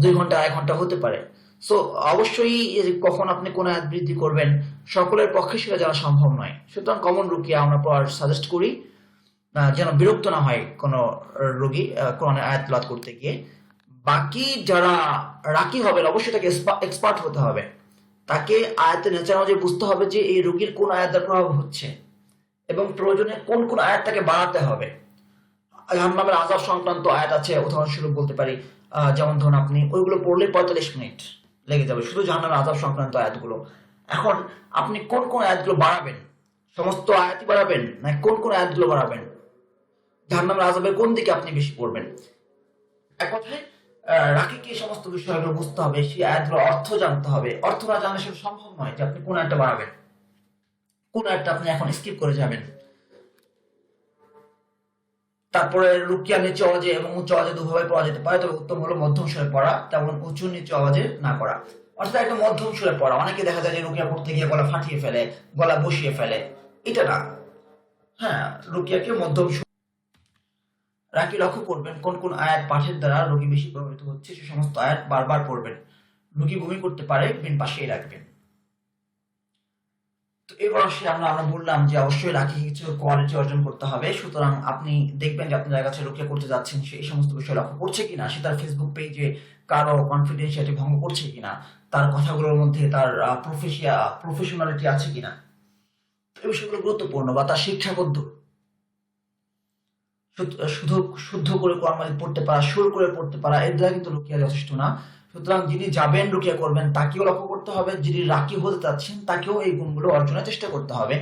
2 ঘন্টা 1 ঘন্টা হতে পারে। সো অবশ্যই কখন আপনি কোন আয়াত বৃদ্ধি করবেন সকলের পক্ষে সেটা জানা সম্ভব নয়। সুতরাং কমন রুকিয়া আমরা পড়ার সাজেস্ট করি, যেন বিরক্ত না হয় কোনো রোগী কোরআনের আয়াত তেলাওয়াত করতে গিয়ে। বাকি যারা রাকি হবেন অবশ্যই তাকে এক্সপার্ট হতে হবে, তাকে আয়াতের নেচার অনুযায়ী বুঝতে হবে যে এই রোগীর কোন আয়াতের প্রভাব হচ্ছে এবং প্রয়োজনে কোন কোন আয়াত তাকে বাড়াতে হবে। জাহান্নামের আযাব সংক্রান্ত আয়াত আছে, উদাহরণস্বরূপ বলতে পারি, যেমন ধরুন আপনি ওইগুলো পড়লে 45 মিনিট লেগে যাবে, শুধু জাহান্নামের আযাব সংক্রান্ত আয়াতগুলো। এখন আপনি কোন কোন আয়াতগুলো বাড়াবেন, সমস্ত আয়াতই বাড়াবেন না কোন কোন আয়াতগুলো বাড়াবেন, জাহান্নামের আযাবের কোন দিকে আপনি বেশি পড়বেন, এক কথায় রাকিকে এই সমস্ত বিষয়গুলো বুঝতে হবে, সেই আয়াতগুলোর অর্থ জানতে হবে। অর্থ না জানলে সেটা সম্ভব নয় যে আপনি কোন আয়াতটা বাড়াবেন, কোন আয়াতটা আপনি এখন স্কিপ করে যাবেন। তারপরে রুকিয়া নিচু আওয়াজে এবং উচ্চ আওয়াজে দুভাবে পড়া যেতে পারে, তবে উত্তম হলো মধ্যম সুরে পড়া, তেমন উঁচু নিচু আওয়াজে না করা। অর্থাৎ একটা মধ্যম সুরে পড়া। অনেকে দেখা যায় যে রুকিয়া পড়তে গিয়ে গলা ফাটিয়ে ফেলে, গলা বসিয়ে ফেলে, এটা না। হ্যাঁ, রুকিয়াকে মধ্যম। রাকি লক্ষ্য করবেন কোন কোন আয়াত পাঠের দ্বারা রোগী বেশি প্রভাবিত হচ্ছে, সে সমস্ত আয়াত বারবার পড়বেন। রোগী বমি করতে পারে, বিন পাশেই রাখবেন। তো এবার আমরা বললাম যে অবশ্যই রাকি কিছু কোয়ালিটি অর্জন করতে হবে। সুতরাং আপনি দেখবেন যে আপনি যার কাছে রুকিয়া করতে যাচ্ছেন সেই সমস্ত বিষয় লক্ষ্য করছে কিনা, সে তার ফেসবুক পেজে কারো কনফিডেন্সিয়ালিটি ভঙ্গ করছে কিনা, তার কথাগুলোর মধ্যে তার প্রফেশনালিটি আছে কিনা, এই বিষয়গুলো গুরুত্বপূর্ণ, বা তার শিক্ষাবদ্ধ। শুধু শুদ্ধ করে কোরআন মাজিদ পড়তে পারা, সুর করে পড়তে পারা, এর দ্বারা কিন্তু রুকিয়া যথেষ্ট না। সুতরাং যিনি যাবেন রুকিয়া করবেন তাকেও লক্ষ্য করতে হবে, যিনি রাকি হতে চাচ্ছেন তাকেও এই গুণগুলো অর্জনের চেষ্টা করতে হবে।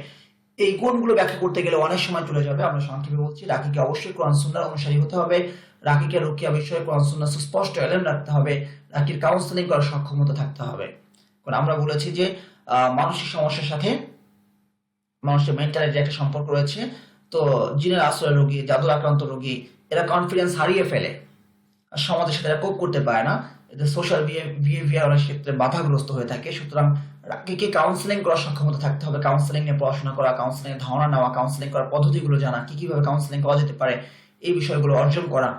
এই গুণগুলো ব্যাখ্যা করতে গেলে অনেক সময় চলে যাবে। আমরা সংক্ষেপে বলছি, রাকিকে অবশ্যই কোরআন সুন্নাহর অনুসারী হতে হবে। রাকিকে রুকিয়া বিষয়ে কোরআন সুন্নাহ সুস্পষ্ট এলেম রাখতে হবে। রাকির কাউন্সেলিং করার সক্ষমতা থাকতে হবে। কারণ আমরা বলেছি যে মানসিক সমস্যার সাথে মানুষের মেন্টালিটি একটা সম্পর্ক রয়েছে। তো জিনের আশ্রয় রোগী, জাদুর আক্রান্ত রোগী, এরা কনফিডেন্স হারিয়ে ফেলে, সমাজের সাথে এরা কোপ করতে পারে না, এদের সোশ্যাল বিহেভিয়ার অনেক ক্ষেত্রে বাধাগ্রস্ত হয়ে থাকে। সুতরাং রাকিকে কাউন্সেলিং করার সক্ষমতা থাকতে হবে, কাউন্সেলিং নিয়ে পড়াশোনা করা, কাউন্সেলিং এর ধারণা নেওয়া, কাউন্সেলিং করার পদ্ধতিগুলো জানা, কিভাবে কাউন্সেলিং করা যেতে পারে এই বিষয়গুলো অর্জন করা।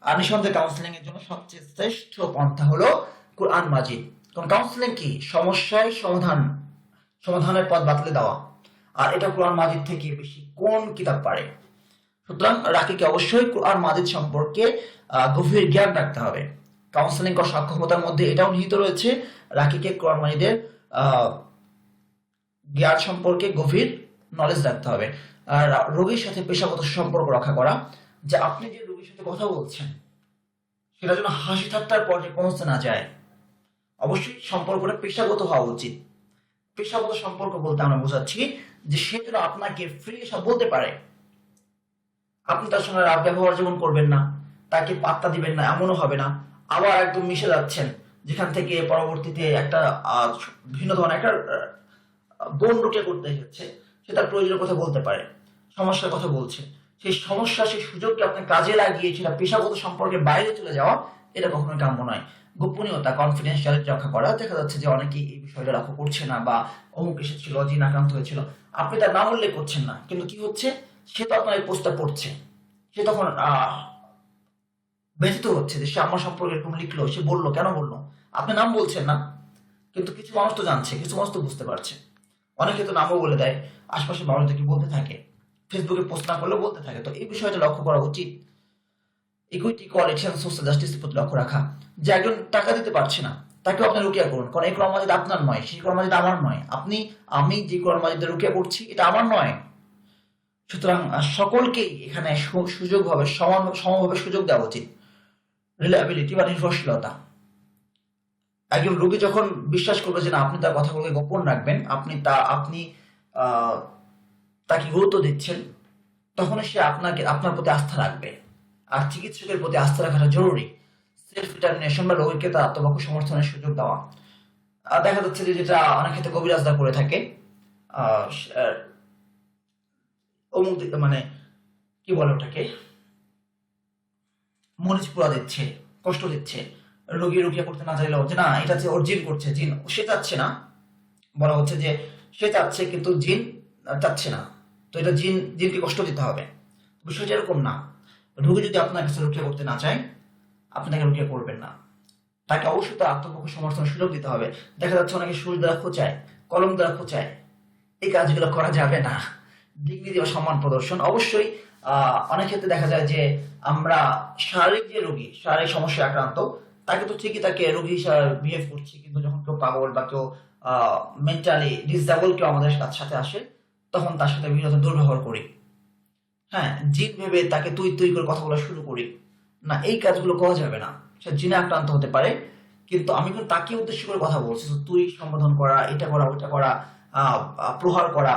আর নিঃসন্দেহে কাউন্সেলিং এর জন্য সবচেয়ে শ্রেষ্ঠ পন্থা হলো কোরআন মাজিদ। কারণ কাউন্সেলিং কি? সমস্যায় সমাধানের পথ বাতলে দেওয়া। আর এটা কোরআন মাজিদ থেকে বেশি কোন কিতাব পারে? সুতরাং রাকিকে অবশ্যই কোরআন মাজিদ সম্পর্কে গভীর জ্ঞান রাখতে হবে। কাউন্সেলিং করার সক্ষমতার মধ্যে এটাও নিহিত রয়েছে, রাকিকে কোরআন মাজিদের জ্ঞান সম্পর্কে গভীর নলেজ রাখতে হবে। আর রোগীর সাথে পেশাগত সম্পর্ক রক্ষা করা, যে আপনি যে রোগীর সাথে কথা বলছেন সেটা যেন হাসি ঠাট্টার পর্যায়ে পৌঁছতে না যায়। অবশ্যই সম্পর্কটা পেশাগত হওয়া উচিত। পেশাগত সম্পর্ক বলতে আমরা বোঝাচ্ছি যে সে যেন আপনাকে ফ্রি সব বলতে পারে। আপনি তার সঙ্গে রাত ব্যবহার যেমন করবেন না, তাকে পাত্তা দিবেন না, এমনও হবে না। আবার একদম মিশে যাচ্ছেন, যেখান থেকে পরবর্তীতে একটা ভিন্ন ধরনের একটা বোন রুকিয়া করতে এসেছে, সে তার প্রয়োজনের কথা বলতে পারে, সমস্যার কথা বলছে, সেই সমস্যা, সেই সুযোগকে আপনি কাজে লাগিয়ে সেটা পেশাগত সম্পর্কের বাইরে চলে যাওয়া, এটা কখনোই কাম্য নয়। গোপনীয়তা, কনফিডেন্সিয়ালিটি রক্ষা করা। দেখা যাচ্ছে যে অনেকেই এই বিষয়টা লক্ষ্য করছে না, বা অমুক এসেছিল, জিন আক্রান্ত হয়েছিল, আপনি তার নাম উল্লেখ করছেন না, কিন্তু কি হচ্ছে, সে তো আপনার এই পোস্টটা পড়ছে, সে তখন ব্যথিত হচ্ছে যে সে আমার সম্পর্কে এরকম লিখলো, সে বললো, কেন বললো? আপনি নাম বলছেন না, কিন্তু কিছু মানুষ তো জানছে, কিছু মানুষ তো বুঝতে পারছে। অনেকে তো নামও বলে দেয়, আশপাশের মানুষদেরকে বলতে থাকে, ফেসবুকে পোস্ট না করলে বলতে থাকে। তো এই বিষয়টা লক্ষ্য করা উচিত। ইকুইটি, কোয়ালিটি এন্ড সোশ্যাল জাস্টিসের প্রতি লক্ষ্য রাখা, যে একজন টাকা দিতে পারছে না, তাকেও আপনি রুকিয়া করুন। কারণ এই কোরআন মাজিদ আপনার নয়, সেই কোরআন মাজিদ আমার নয়। আমি যে কোরআন মাজিদে রুকিয়া করছি এটা আমার নয়। সুতরাং সকলকেই এখানে সুযোগভাবে সমভাবে সুযোগ দেওয়া উচিত। রিলায়েবিলিটি বা নির্ভরশীলতা, একজন রোগী যখন বিশ্বাস করবে যে না, আপনি তার কথাগুলোকে গোপন রাখবেন, আপনি তাকে গুরুত্ব দিচ্ছেন, তখন সে আপনার প্রতি আস্থা রাখবে। আর চিকিৎসকের প্রতি আস্থা রাখাটা জরুরি। সেলফ ডিটারমিনেশন বা রোগীকে তার আত্মপক্ষ সমর্থনের সুযোগ দেওয়া। দেখা যাচ্ছে যে যেটা অনেক ক্ষেত্রে কবিরাজরা করে থাকে, অমুক মানে কি বলে ওটাকে, মরিচ পোড়া দিচ্ছে, কষ্ট দিচ্ছে, রোগী রুকিয়া করতে না চাইলেও, যে না এটা যে ওর জিন করছে, জিন সে চাচ্ছে না, বলা হচ্ছে যে সে চাচ্ছে কিন্তু জিন চাচ্ছে না, তো এটা জিনকে কষ্ট দিতে হবে। বিষয়টা এরকম না। রোগী যদি আপনার কাছে রুকিয়া করতে না চায়, আপনি তাকে রুকিয়া করবেন না। তাকে অবশ্যই তার আত্মপক্ষ সমর্থনের সুযোগ দিতে হবে। দেখা যাচ্ছে অনেকে সুর দ্বারা খোঁচায়, কলম দ্বারা খোঁচায়, এই কাজগুলো করা যাবে না। ডিগনিটি বা সম্মান প্রদর্শন অবশ্যই। অনেক ক্ষেত্রে দেখা যায় যে আমরা শারীরিক যে রোগী, শারীরিক সমস্যায় আক্রান্ত, তাকে তো ঠিকই তাকে রোগী হিসাবে বিহেভ করছি, কিন্তু যখন কেউ পাগল বা কেউ মেন্টালি ডিসেবল কেউ আমাদের সাথে আসে, তখন তার সাথে বিভিন্ন দুর্ব্যবহার করি। হ্যাঁ, জিন ভেবে তাকে তুই তুই করে কথা বলা শুরু করি না, এই কাজগুলো করা যাবে না। সে জিনে আক্রান্ত হতে পারে, কিন্তু আমি কিন্তু তাকে উদ্দেশ্য করে কথা বলছি। তুই সম্বোধন করা, এটা করা, ওটা করা, প্রহার করা,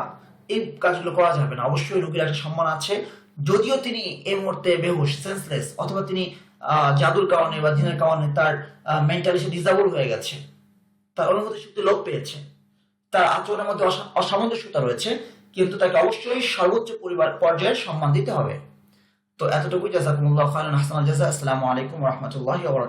এই কাজগুলো করা যাবে না। অবশ্যই রোগীর একটা সম্মান আছে, যদিও তিনি এই মুহূর্তে বেহুশ, সেন্সলেস, অথবা তিনি জাদুর কারণে বা জিনের কারণে তার মেন্টালি সে ডিসেবল হয়ে গেছে, তার অনুভূতি শক্তি লোপ পেয়েছে, তার আচরণের মধ্যে অসামঞ্জস্যতা রয়েছে, কিন্তু তাকে অবশ্যই সর্বোচ্চ পর্যায়ের সম্মান দিতে হবে। তো এতটুকুই। জাযাকুমুল্লাহু খায়রান, আহসানাল জাযা। আসসালামু আলাইকুম ওয়া রাহমাতুল্লাহি ওয়া বারাকাতুহু।